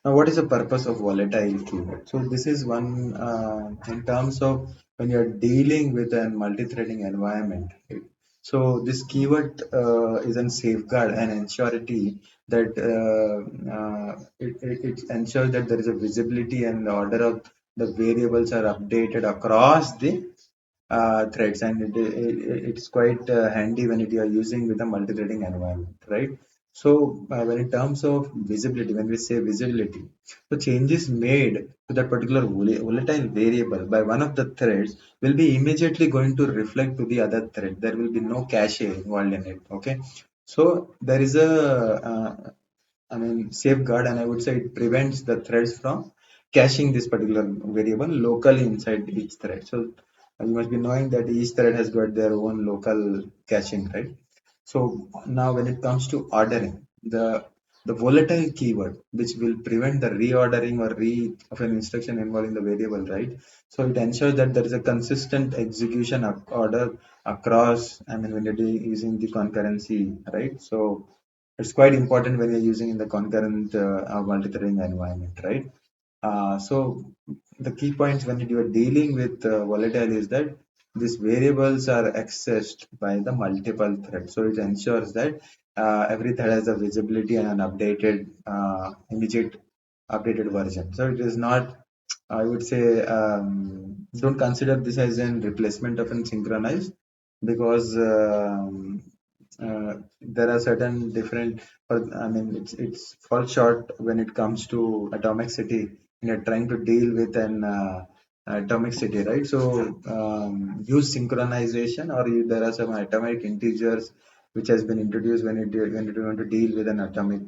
Now, what is the purpose of volatile keyword? So this is one in terms of when you're dealing with a multi-threading environment. Right? So this keyword is a safeguard and ensure that it ensures that there is a visibility and the order of the variables are updated across the threads, and it's quite handy when you are using with a multi-threading environment, right? So when in terms of visibility, when we say visibility, the changes made to that particular volatile variable by one of the threads will be immediately going to reflect to the other thread. There will be no cache involved in it. Okay, so there is a safeguard, and I would say it prevents the threads from caching this particular variable locally inside each thread. So you must be knowing that each thread has got their own local caching, right? So now when it comes to ordering, the volatile keyword, which will prevent the reordering or re of an instruction involving the variable, right? So it ensures that there is a consistent execution of order across, when you're using the concurrency, right? So it's quite important when you're using in the concurrent multi-threading environment, right? So the key points when you are dealing with volatile is that these variables are accessed by the multiple threads. So it ensures that every thread has a visibility and an updated, immediate updated version. So it is not, I would say, don't consider this as a replacement of an synchronized, because there are certain different, it's falls short when it comes to atomicity. You're trying to deal with an atomicity, right? So use synchronization, or there are some atomic integers which has been introduced when you want to deal with an atomic.